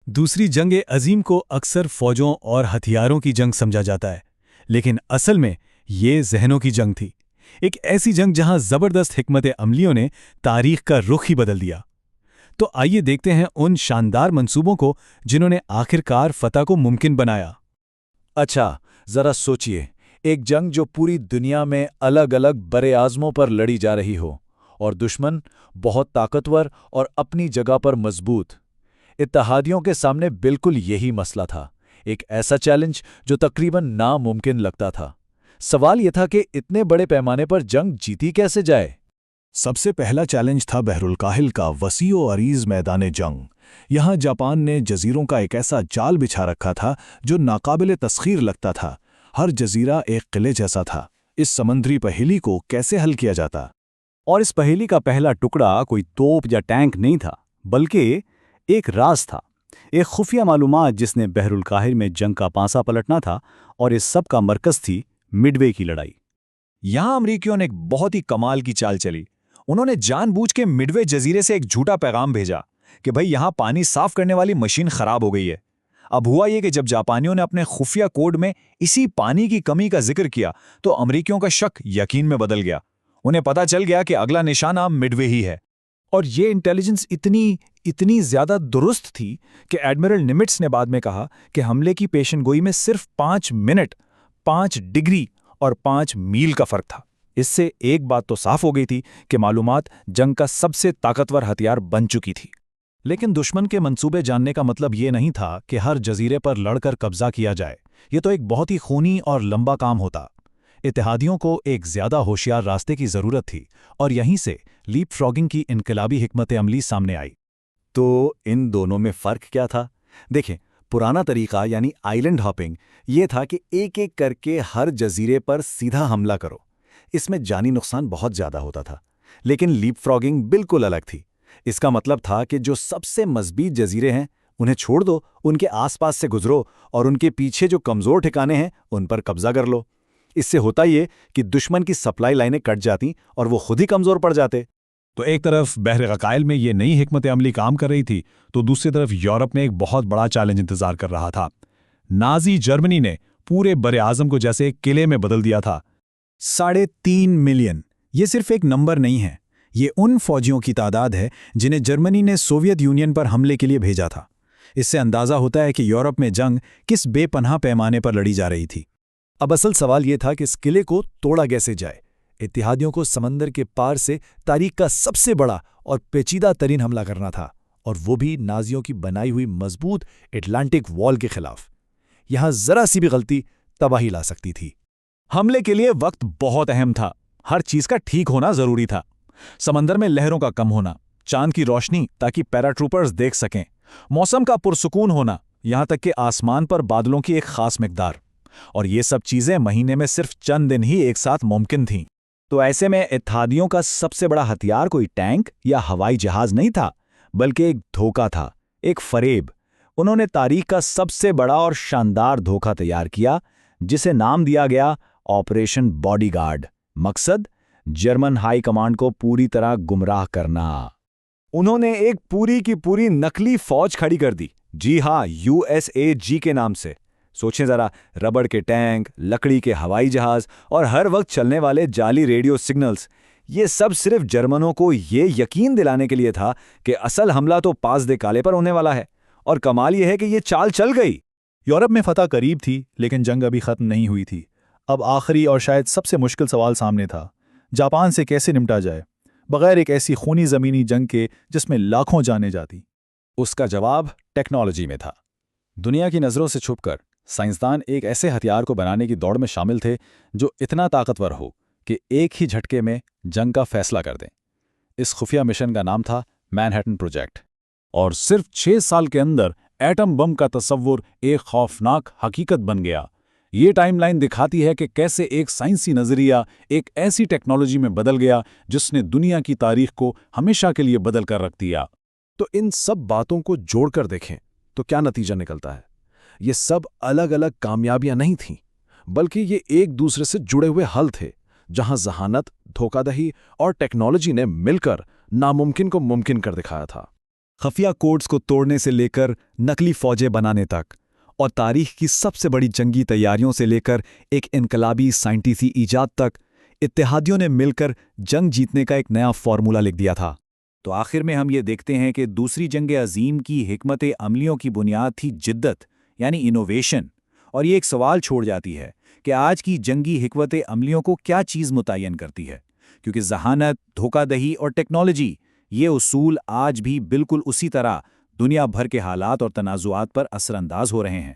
दूसरी जंग अजीम को अक्सर फौजों और हथियारों की जंग समझा जाता है, लेकिन असल में ये जहनों की जंग थी। एक ऐसी जंग जहां जबरदस्त हिकमत अमलियों ने तारीख का रुख ही बदल दिया। तो आइए देखते हैं उन शानदार मंसूबों को जिन्होंने आखिरकार फतह को मुमकिन बनाया। अच्छा, जरा सोचिए, एक जंग जो पूरी दुनिया में अलग अलग बड़े आज़मों पर लड़ी जा रही हो, और दुश्मन बहुत ताकतवर और अपनी जगह पर मजबूत। इत्तेहादियों के सामने बिल्कुल यही मसला था, एक ऐसा चैलेंज जो तकरीबन नामुमकिन लगता था। सवाल यह था कि इतने बड़े पैमाने पर जंग जीती कैसे जाए। सबसे पहला चैलेंज था बहरुल काहिल का वसीओ अरीज मैदान जंग। यहाँ जापान ने जजीरों का एक ऐसा जाल बिछा रखा था जो नाकाबिले तस्खीर लगता था। हर जजीरा एक किले जैसा था। इस समुद्री पहेली को कैसे हल किया जाता? और इस पहेली का पहला टुकड़ा कोई तोप या टैंक नहीं था, बल्कि एक राज था, एक खुफिया मालूमात जिसने बहरुल काहिल में जंग का पांसा पलटना था। और इस सब का मरकज थी मिडवे की लड़ाई। यहां अमरीकियों ने एक बहुत ही कमाल की चाल चली। उन्होंने जानबूझ के मिडवे जजीरे से एक झूठा पैगाम भेजा कि भाई यहां पानी साफ करने वाली मशीन खराब हो गई है। अब हुआ यह कि जब जापानियों ने अपने खुफिया कोड में इसी पानी की कमी का जिक्र किया तो अमरीकियों का शक यकीन में बदल गया। उन्हें पता चल गया कि अगला निशाना मिडवे ही है। और ये इंटेलिजेंस इतनी ज्यादा दुरुस्त थी कि एडमिरल निमिट्स ने बाद में कहा कि हमले की पेशनगोई में सिर्फ 5 मिनट, 5 डिग्री और 5 मील का फर्क था। इससे एक बात तो साफ हो गई थी कि मालूमात जंग का सबसे ताकतवर हथियार बन चुकी थी। लेकिन दुश्मन के मंसूबे जानने का मतलब ये नहीं था कि हर जजीरे पर लड़कर कब्जा किया जाए। ये तो एक बहुत ही खूनी और लंबा काम होता। इत्तेहादियों को एक ज्यादा होशियार रास्ते की जरूरत थी, और यहीं से लीप फ्रॉगिंग की इनकलाबी हिकमत अमली सामने आई। तो इन दोनों में फ़र्क क्या था? देखें, पुराना तरीका यानी आइलैंड हॉपिंग ये था कि एक एक करके हर जजीरे पर सीधा हमला करो। इसमें जानी नुकसान बहुत ज़्यादा होता था। लेकिन लीप फ्रॉगिंग बिल्कुल अलग थी। इसका मतलब था कि जो सबसे मजबूत जजीरे हैं उन्हें छोड़ दो, उनके आसपास से गुजरो और उनके पीछे जो कमज़ोर ठिकाने हैं उन पर कब्जा कर लो। इससे होता ये कि दुश्मन की सप्लाई लाइनें कट जाती और वो खुद ही कमज़ोर पड़ जाते। तो एक तरफ बहर गकाइल में ये नई हिकमत अमली काम कर रही थी, तो दूसरी तरफ यूरोप में एक बहुत बड़ा चैलेंज इंतजार कर रहा था। नाजी जर्मनी ने पूरे बरे आजम को जैसे एक किले में बदल दिया था। 3.5 मिलियन ये सिर्फ एक नंबर नहीं है, ये उन फौजियों की तादाद है जिन्हें जर्मनी ने सोवियत यूनियन पर हमले के लिए भेजा था। इससे अंदाजा होता है कि यूरोप में जंग किस बेपनाह पैमाने पर लड़ी जा रही थी। अब असल सवाल यह था कि इस किले को तोड़ा कैसे जाए। इत्तेहादियों को समंदर के पार से तारीख का सबसे बड़ा और पेचीदा तरीन हमला करना था, और वो भी नाजियों की बनाई हुई मजबूत एटलांटिक वॉल के खिलाफ। यहां जरा सी भी गलती तबाही ला सकती थी। हमले के लिए वक्त बहुत अहम था। हर चीज का ठीक होना जरूरी था। समंदर में लहरों का कम होना, चांद की रोशनी ताकि पैराट्रूपर्स देख सकें, मौसम का पुरसुकून होना, यहां तक कि आसमान पर बादलों की एक खास मिकदार। और ये सब चीजें महीने में सिर्फ चंद दिन ही एक साथ मुमकिन थीं। तो ऐसे में इत्तेहादियों का सबसे बड़ा हथियार कोई टैंक या हवाई जहाज नहीं था, बल्कि एक धोखा था, एक फरेब। उन्होंने तारीख का सबसे बड़ा और शानदार धोखा तैयार किया, जिसे नाम दिया गया ऑपरेशन बॉडीगार्ड। मकसद जर्मन हाई कमांड को पूरी तरह गुमराह करना। उन्होंने एक पूरी की पूरी नकली फौज खड़ी कर दी। जी हां, USAG के नाम से। सोचें जरा, रबड़ के टैंक, लकड़ी के हवाई जहाज और हर वक्त चलने वाले जाली रेडियो सिग्नल्स, ये सब सिर्फ जर्मनों को ये यकीन दिलाने के लिए था कि असल हमला तो पास दे काले पर होने वाला है। और कमाल यह है कि ये चाल चल गई। यूरोप में फतह करीब थी, लेकिन जंग अभी खत्म नहीं हुई थी। अब आखिरी और शायद सबसे मुश्किल सवाल सामने था, जापान से कैसे निपटा जाए बगैर एक ऐसी खूनी ज़मीनी जंग के जिसमें लाखों जानें जाती। उसका जवाब टेक्नोलॉजी में था। दुनिया की नज़रों से छुपकर साइंसदान एक ऐसे हथियार को बनाने की दौड़ में शामिल थे जो इतना ताकतवर हो कि एक ही झटके में जंग का फैसला कर दें। इस खुफिया मिशन का नाम था मैनहट्टन प्रोजेक्ट। और सिर्फ 6 साल के अंदर एटम बम का तस्वुर एक खौफनाक हकीकत बन गया। ये टाइमलाइन दिखाती है कि कैसे एक साइंसी नज़रिया एक ऐसी टेक्नोलॉजी में बदल गया जिसने दुनिया की तारीख को हमेशा के लिए बदल कर रख दिया। तो इन सब बातों को जोड़कर देखें तो क्या नतीजा निकलता है? ये सब अलग अलग कामयाबियां नहीं थीं, बल्कि ये एक दूसरे से जुड़े हुए हल थे, जहां जहानत, धोखाधड़ी और टेक्नोलॉजी ने मिलकर नामुमकिन को मुमकिन कर दिखाया था। خفیہ کوڈز کو توڑنے سے لے کر نقلی فوجیں بنانے تک، اور تاریخ کی سب سے بڑی جنگی تیاریوں سے لے کر ایک انقلابی سائنٹیفی ایجاد تک، اتحادیوں نے مل کر جنگ جیتنے کا ایک نیا فارمولا لکھ دیا تھا۔ تو آخر میں ہم یہ دیکھتے ہیں کہ دوسری جنگ عظیم کی حکمت عملیوں کی بنیاد تھی جدت، یعنی انوویشن، اور یہ ایک سوال چھوڑ جاتی ہے کہ آج کی جنگی حکمت عملیوں کو کیا چیز متعین کرتی ہے، کیونکہ ذہانت، دھوکہ دہی اور ٹیکنالوجی، یہ اصول آج بھی بالکل اسی طرح دنیا بھر کے حالات اور تنازعات پر اثر انداز ہو رہے ہیں۔